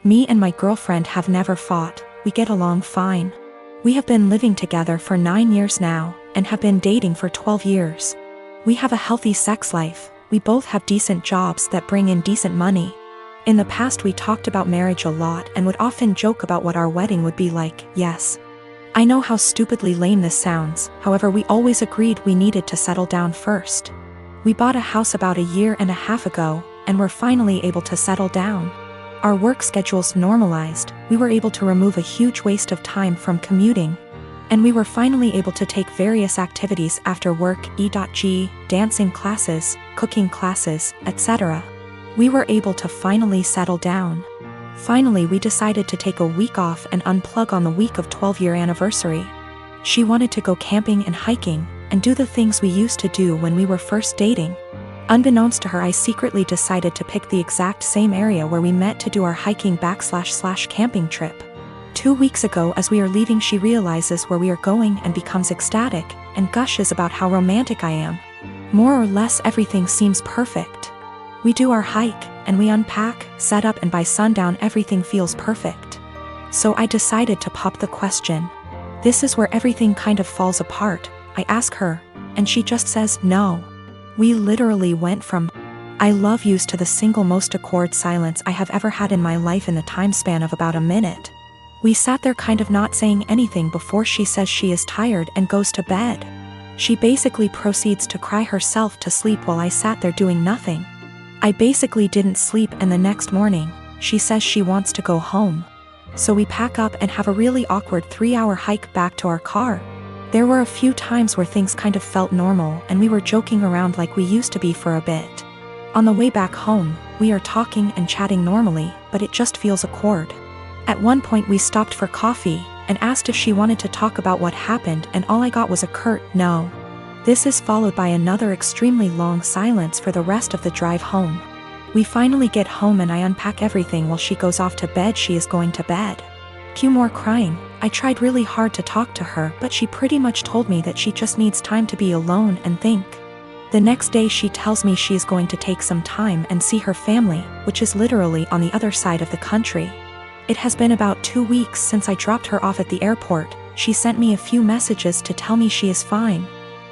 Me and my girlfriend have never fought, we get along fine. We have been living together for 9 years now, and have been dating for 12 years. We have a healthy sex life, we both have decent jobs that bring in decent money. In the past we talked about marriage a lot and would often joke about what our wedding would be like. Yes, I know how stupidly lame this sounds, however we always agreed we needed to settle down first. We bought a house about 1.5 years ago, and were finally able to settle down. Our work schedules normalized, we were able to remove a huge waste of time from commuting. And we were finally able to take various activities after work, e.g., dancing classes, cooking classes, etc. We were able to finally settle down. Finally we decided to take a week off and unplug on the week of 12-year anniversary. She wanted to go camping and hiking, and do the things we used to do when we were first dating. Unbeknownst to her, I secretly decided to pick the exact same area where we met to do our hiking / camping trip. 2 weeks ago as we are leaving she realizes where we are going and becomes ecstatic, and gushes about how romantic I am. More or less everything seems perfect. We do our hike, and we unpack, set up, and by sundown everything feels perfect. So I decided to pop the question. This is where everything kind of falls apart. I ask her, and she just says no. We literally went from I love yous to the single most awkward silence I have ever had in my life in the time span of about a minute. We sat there kind of not saying anything before she says she is tired and goes to bed. She basically proceeds to cry herself to sleep while I sat there doing nothing. I basically didn't sleep, and the next morning, she says she wants to go home. So we pack up and have a really awkward 3-hour hike back to our car. There were a few times where things kind of felt normal and we were joking around like we used to be for a bit. On the way back home, we are talking and chatting normally, but it just feels awkward. At one point we stopped for coffee, and asked if she wanted to talk about what happened, and all I got was a curt no. This is followed by another extremely long silence for the rest of the drive home. We finally get home and I unpack everything while she goes off to bed. She is going to bed. Cue more crying. I tried really hard to talk to her, but she pretty much told me that she just needs time to be alone and think. The next day she tells me she is going to take some time and see her family, which is literally on the other side of the country. It has been about 2 weeks since I dropped her off at the airport. She sent me a few messages to tell me she is fine,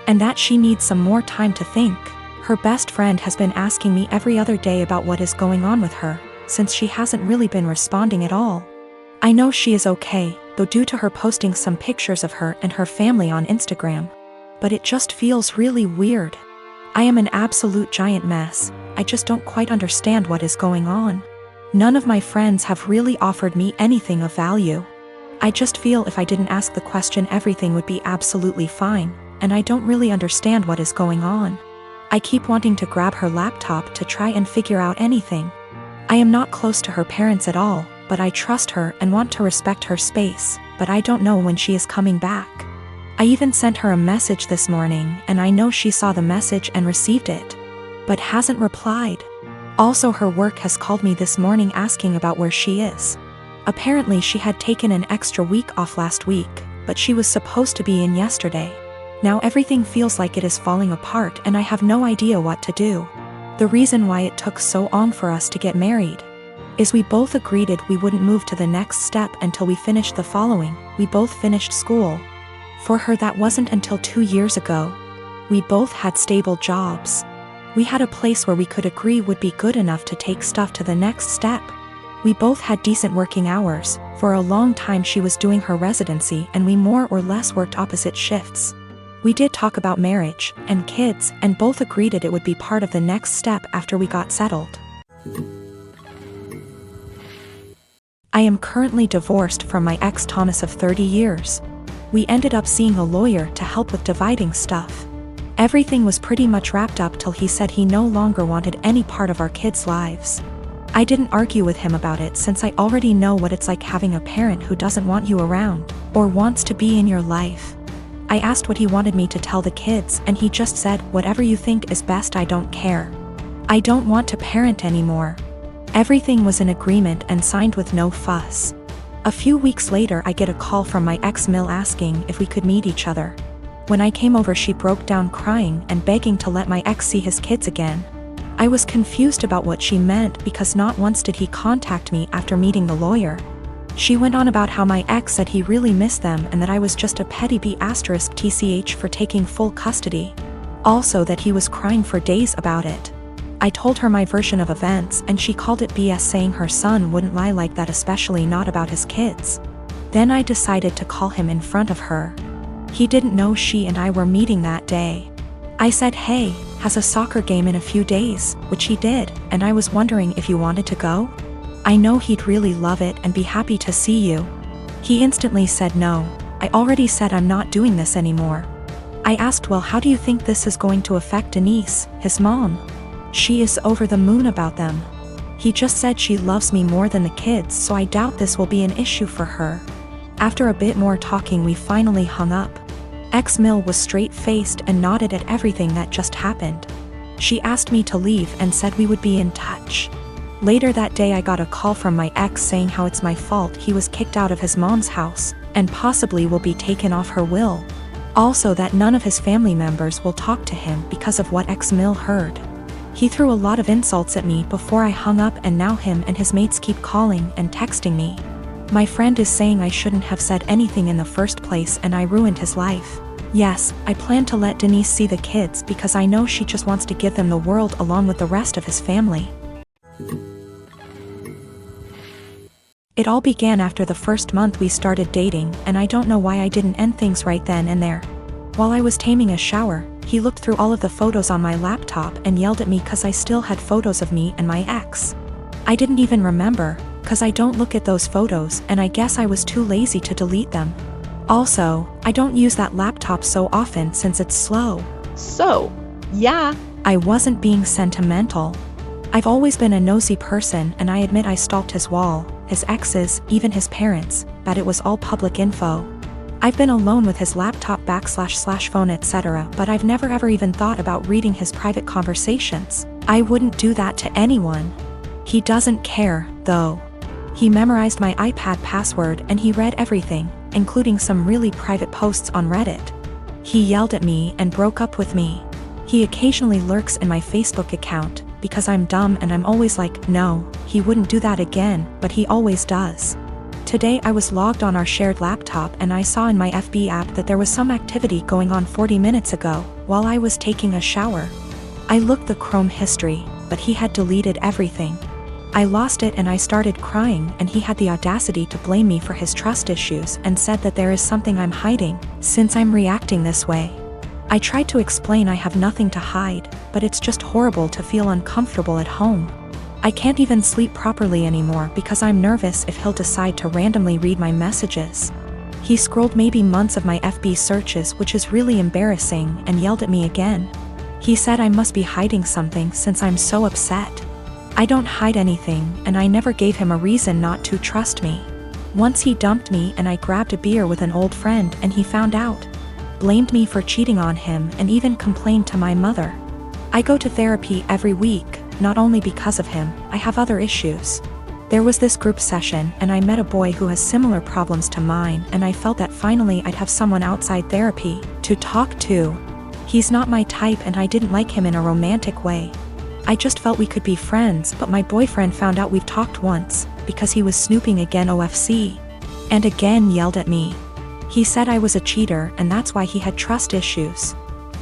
and that she needs some more time to think. Her best friend has been asking me every other day about what is going on with her, since she hasn't really been responding at all. I know she is okay, though, due to her posting some pictures of her and her family on Instagram. But it just feels really weird. I am an absolute giant mess. I just don't quite understand what is going on. None of my friends have really offered me anything of value. I just feel if I didn't ask the question everything would be absolutely fine, and I don't really understand what is going on. I keep wanting to grab her laptop to try and figure out anything. I am not close to her parents at all, but I trust her and want to respect her space, but I don't know when she is coming back. I even sent her a message this morning, and I know she saw the message and received it, but hasn't replied. Also, her work has called me this morning asking about where she is. Apparently she had taken an extra week off last week, but she was supposed to be in yesterday. Now everything feels like it is falling apart and I have no idea what to do. The reason why it took so long for us to get married is we both agreed we wouldn't move to the next step until we finished the following. We both finished school. For her that wasn't until 2 years ago. We both had stable jobs. We had a place where we could agree would be good enough to take stuff to the next step. We both had decent working hours. For a long time she was doing her residency and we more or less worked opposite shifts. We did talk about marriage and kids, and both agreed it would be part of the next step after we got settled. I am currently divorced from my ex Thomas of 30 years. We ended up seeing a lawyer to help with dividing stuff. Everything was pretty much wrapped up till he said he no longer wanted any part of our kids' lives. I didn't argue with him about it since I already know what it's like having a parent who doesn't want you around, or wants to be in your life. I asked what he wanted me to tell the kids and he just said, "Whatever you think is best, I don't care. I don't want to parent anymore." Everything was in agreement and signed with no fuss. A few weeks later I get a call from my ex-mill asking if we could meet each other. When I came over she broke down crying and begging to let my ex see his kids again. I was confused about what she meant because not once did he contact me after meeting the lawyer. She went on about how my ex said he really missed them and that I was just a petty B*TCH for taking full custody. Also that he was crying for days about it. I told her my version of events and she called it BS, saying her son wouldn't lie like that, especially not about his kids. Then I decided to call him in front of her. He didn't know she and I were meeting that day. I said, "Hey, has a soccer game in a few days," which he did, and I was wondering if you wanted to go? I know he'd really love it and be happy to see you. He instantly said no. I already said I'm not doing this anymore. I asked, well, how do you think this is going to affect Denise, his mom? She is over the moon about them. He just said she loves me more than the kids, so I doubt this will be an issue for her. After a bit more talking, we finally hung up. Ex-Mill was straight-faced and nodded at everything that just happened. She asked me to leave and said we would be in touch. Later that day I got a call from my ex saying how it's my fault he was kicked out of his mom's house, and possibly will be taken off her will. Also that none of his family members will talk to him because of what Ex-Mill heard. He threw a lot of insults at me before I hung up, and now him and his mates keep calling and texting me. My friend is saying I shouldn't have said anything in the first place and I ruined his life. Yes, I plan to let Denise see the kids because I know she just wants to give them the world along with the rest of his family. It all began after the first month we started dating, and I don't know why I didn't end things right then and there. While I was taking a shower, he looked through all of the photos on my laptop and yelled at me cause I still had photos of me and my ex. I didn't even remember, cause I don't look at those photos and I guess I was too lazy to delete them. Also, I don't use that laptop so often since it's slow. So, yeah. I wasn't being sentimental. I've always been a nosy person, and I admit I stalked his wall, his exes, even his parents, but it was all public info. I've been alone with his laptop / phone etc., but I've never ever even thought about reading his private conversations. I wouldn't do that to anyone. He doesn't care, though. He memorized my iPad password and he read everything, including some really private posts on Reddit. He yelled at me and broke up with me. He occasionally lurks in my Facebook account, because I'm dumb and I'm always like, no, he wouldn't do that again, but he always does. Today I was logged on our shared laptop and I saw in my FB app that there was some activity going on 40 minutes ago, while I was taking a shower. I looked the Chrome history, but he had deleted everything. I lost it and I started crying, and he had the audacity to blame me for his trust issues and said that there is something I'm hiding, since I'm reacting this way. I tried to explain I have nothing to hide, but it's just horrible to feel uncomfortable at home. I can't even sleep properly anymore because I'm nervous if he'll decide to randomly read my messages. He scrolled maybe months of my FB searches, which is really embarrassing, and yelled at me again. He said I must be hiding something since I'm so upset. I don't hide anything, and I never gave him a reason not to trust me. Once he dumped me and I grabbed a beer with an old friend and he found out. Blamed me for cheating on him and even complained to my mother. I go to therapy every week, not only because of him, I have other issues. There was this group session and I met a boy who has similar problems to mine, and I felt that finally I'd have someone outside therapy to talk to. He's not my type and I didn't like him in a romantic way. I just felt we could be friends, but my boyfriend found out we've talked once, because he was snooping again OFC. And again yelled at me. He said I was a cheater and that's why he had trust issues.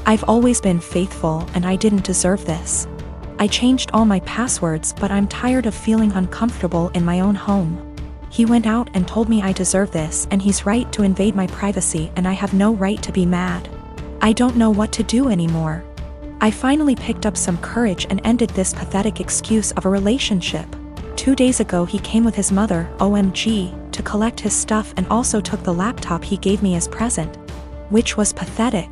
I've always been faithful and I didn't deserve this. I changed all my passwords, but I'm tired of feeling uncomfortable in my own home. He went out and told me I deserve this, and he's right to invade my privacy and I have no right to be mad. I don't know what to do anymore. I finally picked up some courage and ended this pathetic excuse of a relationship. 2 days ago he came with his mother, OMG, to collect his stuff and also took the laptop he gave me as present. Which was pathetic.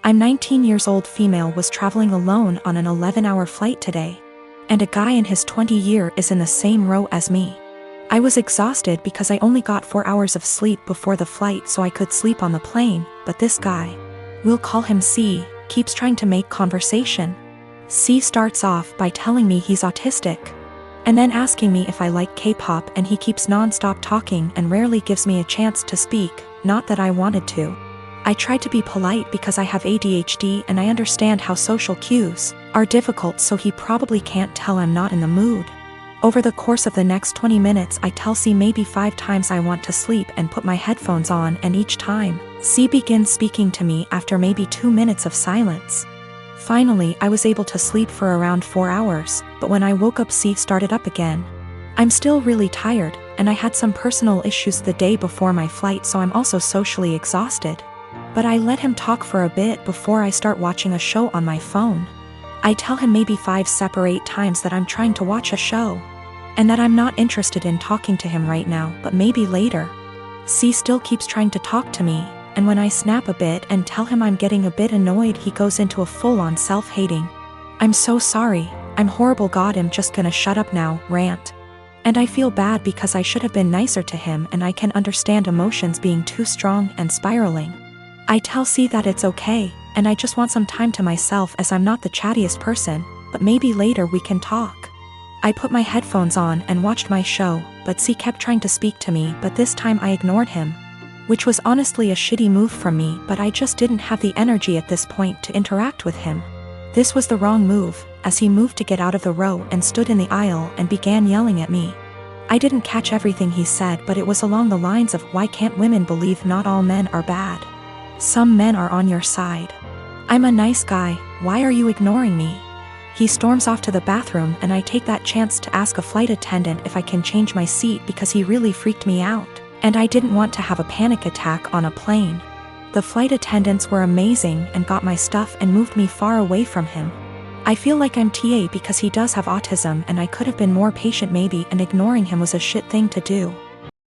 I'm 19 years old female, was traveling alone on an 11-hour flight today. And a guy in his 20s is in the same row as me. I was exhausted because I only got 4 hours of sleep before the flight so I could sleep on the plane, but this guy, we'll call him C, keeps trying to make conversation. C starts off by telling me he's autistic, and then asking me if I like K-pop, and he keeps non-stop talking and rarely gives me a chance to speak, not that I wanted to. I tried to be polite because I have ADHD and I understand how social cues are difficult, so he probably can't tell I'm not in the mood. Over the course of the next 20 minutes I tell C maybe 5 times I want to sleep and put my headphones on, and each time, C begins speaking to me after maybe 2 minutes of silence. Finally, I was able to sleep for around 4 hours, but when I woke up C started up again. I'm still really tired, and I had some personal issues the day before my flight, so I'm also socially exhausted. But I let him talk for a bit before I start watching a show on my phone. I tell him maybe 5 separate times that I'm trying to watch a show, and that I'm not interested in talking to him right now, but maybe later. C still keeps trying to talk to me, and when I snap a bit and tell him I'm getting a bit annoyed, he goes into a full-on self-hating, "I'm so sorry, I'm horrible, God, I'm just gonna shut up now" rant. And I feel bad because I should have been nicer to him, and I can understand emotions being too strong and spiraling. I tell C that it's okay, and I just want some time to myself as I'm not the chattiest person, but maybe later we can talk. I put my headphones on and watched my show, but C kept trying to speak to me, but this time I ignored him, which was honestly a shitty move from me, but I just didn't have the energy at this point to interact with him. This was the wrong move, as he moved to get out of the row and stood in the aisle and began yelling at me. I didn't catch everything he said, but it was along the lines of, "Why can't women believe not all men are bad? Some men are on your side. I'm a nice guy, why are you ignoring me?" He storms off to the bathroom, and I take that chance to ask a flight attendant if I can change my seat because he really freaked me out, and I didn't want to have a panic attack on a plane. The flight attendants were amazing and got my stuff and moved me far away from him. I feel like I'm TA because he does have autism, and I could have been more patient maybe, and ignoring him was a shit thing to do.